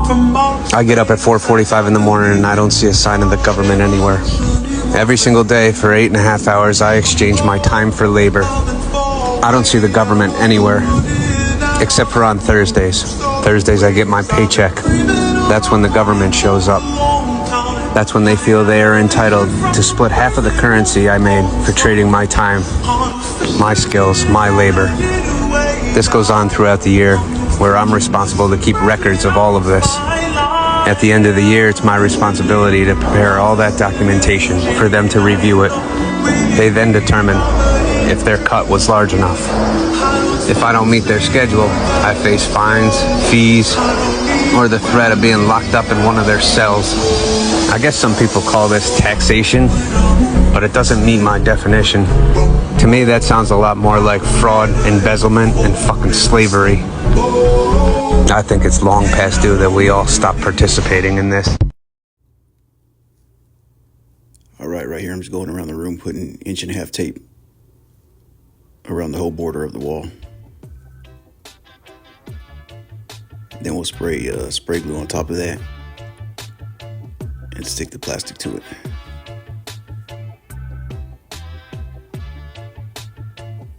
I get up at 4:45 in the morning and I don't see a sign of the government anywhere. Every single day for 8.5 hours, I exchange my time for labor. I don't see the government anywhere, except for on Thursdays. Thursdays, I get my paycheck. That's when the government shows up. That's when they feel they are entitled to split half of the currency I made for trading my time, my skills, my labor. This goes on throughout the year, where I'm responsible to keep records of all of this. At the end of the year, it's my responsibility to prepare all that documentation for them to review it. They then determine if their cut was large enough. If I don't meet their schedule, I face fines, fees, or the threat of being locked up in one of their cells. I guess some people call this taxation, but it doesn't meet my definition. To me, that sounds a lot more like fraud, embezzlement, and fucking slavery. I think it's long past due that we all stop participating in this. All right here, I'm just going around the room putting 1.5-inch tape around the whole border of the wall. Then we'll spray glue on top of that and stick the plastic to it.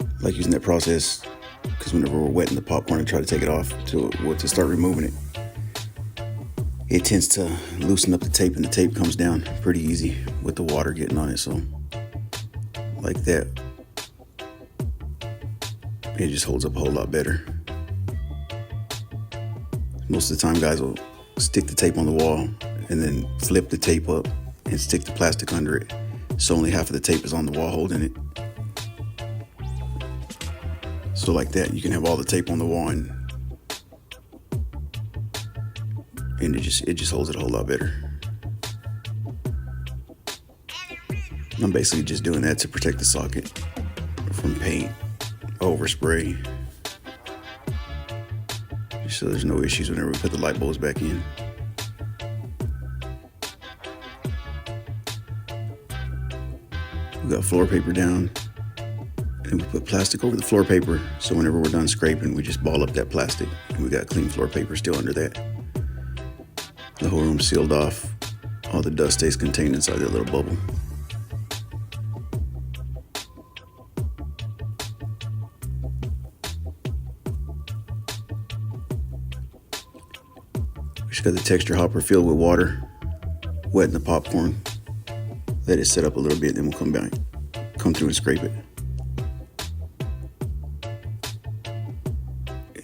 I like using that process because whenever we're wetting the popcorn and try to take it off to start removing it, it tends to loosen up the tape, and the tape comes down pretty easy with the water getting on it. So like that, it just holds up a whole lot better. Most of the time, guys will stick the tape on the wall and then flip the tape up and stick the plastic under it, so only half of the tape is on the wall holding it. So like that, you can have all the tape on the wall, and it just holds it a whole lot better. I'm basically just doing that to protect the socket from paint, overspray, so there's no issues whenever we put the light bulbs back in. We got floor paper down, and we put plastic over the floor paper, so whenever we're done scraping, we just ball up that plastic, and we got clean floor paper still under that. The whole room's sealed off. All the dust stays contained inside that little bubble. We just got the texture hopper filled with water, wetting the popcorn. Let it set up a little bit, then we'll come through and scrape it.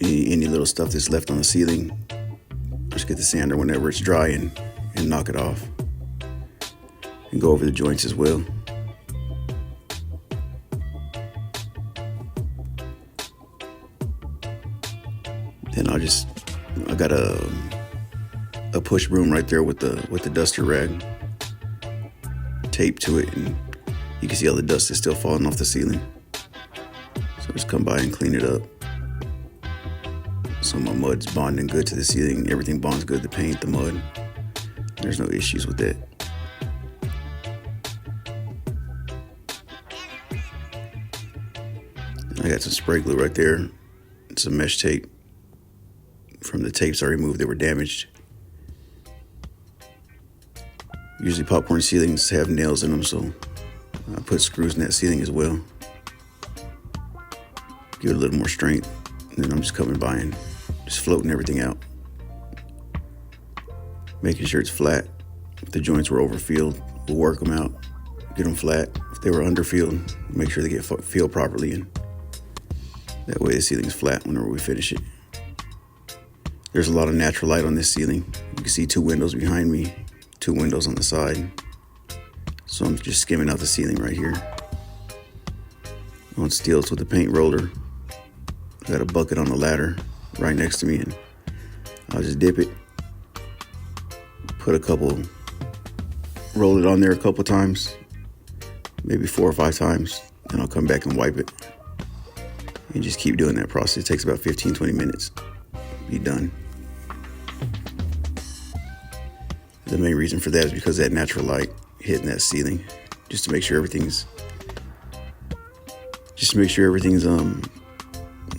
Any little stuff that's left on the ceiling, just get the sander whenever it's dry and knock it off. And go over the joints as well. Then I got a push broom right there with the duster rag taped to it, and you can see all the dust is still falling off the ceiling. So just come by and clean it up. So my mud's bonding good to the ceiling. Everything bonds good, the paint, the mud. There's no issues with that. I got some spray glue right there. Some mesh tape from the tapes I removed that were damaged. Usually popcorn ceilings have nails in them, so I put screws in that ceiling as well. Give it a little more strength. And then I'm just coming by and just floating everything out. Making sure it's flat. If the joints were overfilled, we'll work them out, get them flat. If they were underfilled, make sure they get filled properly, and that way the ceiling's flat whenever we finish it. There's a lot of natural light on this ceiling. You can see 2 windows behind me, 2 windows on the side. So I'm just skimming out the ceiling right here. On steels with the paint roller. Got a bucket on the ladder right next to me, and I'll just dip it. Roll it on there a couple times, maybe 4 or 5 times. Then I'll come back and wipe it. And just keep doing that process. It takes about 15-20 minutes. Be done. The main reason for that is because that natural light hitting that ceiling, just to make sure everything's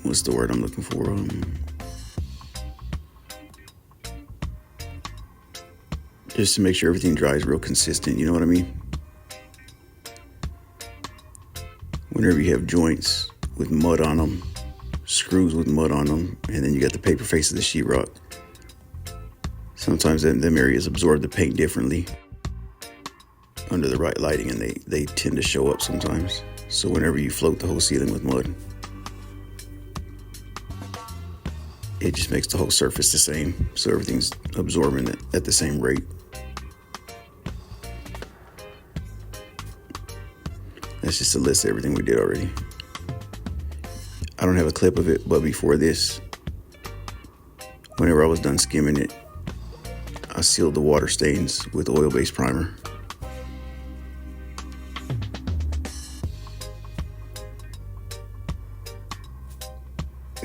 what's the word I'm looking for? just to make sure everything dries real consistent, you know what I mean? Whenever you have joints with mud on them, screws with mud on them, and then you got the paper face of the sheetrock, sometimes them areas absorb the paint differently under the right lighting, and they tend to show up sometimes. So whenever you float the whole ceiling with mud, it just makes the whole surface the same, so everything's absorbing it at the same rate. That's just a list of everything we did already. I don't have a clip of it, but before this, whenever I was done skimming it, I sealed the water stains with oil-based primer.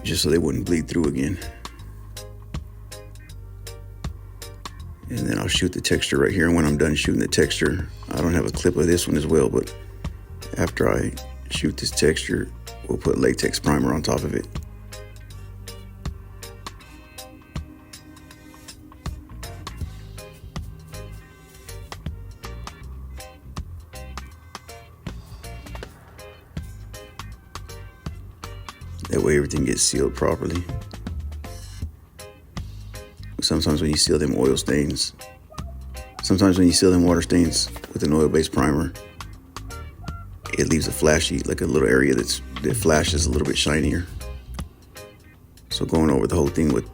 Just so they wouldn't bleed through again. And then I'll shoot the texture right here. And when I'm done shooting the texture, I don't have a clip of this one as well, but after I shoot this texture, we'll put latex primer on top of it. That way everything gets sealed properly. Sometimes when you seal them water stains with an oil-based primer, it leaves a flashy, like a little area that flashes a little bit shinier. So going over the whole thing with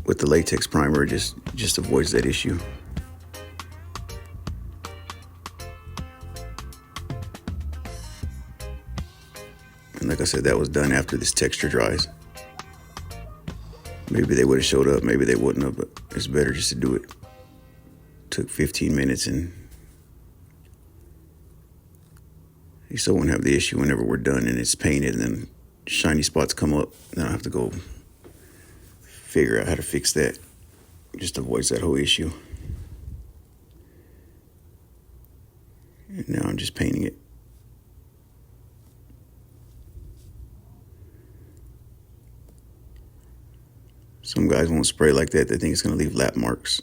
the latex primer just avoids that issue. And like I said, that was done after this texture dries. Maybe they would have showed up, maybe they wouldn't have, but it's better just to do it. Took 15 minutes, and you still won't have the issue whenever we're done and it's painted and then shiny spots come up. Then I have to go figure out how to fix that. Just avoids that whole issue. And now I'm just painting it. Some guys won't spray like that. They think it's going to leave lap marks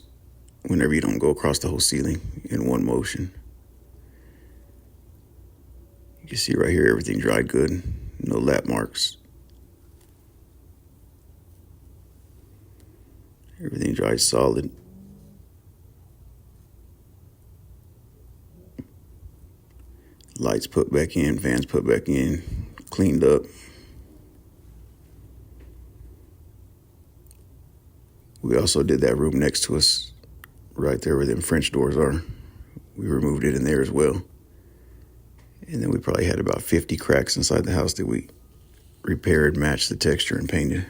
whenever you don't go across the whole ceiling in one motion. You can see right here, everything dried good. No lap marks. Everything dried solid. Lights put back in, fans put back in, cleaned up. We also did that room next to us, right there where them French doors are. We removed it in there as well. And then we probably had about 50 cracks inside the house that we repaired, matched the texture, and painted.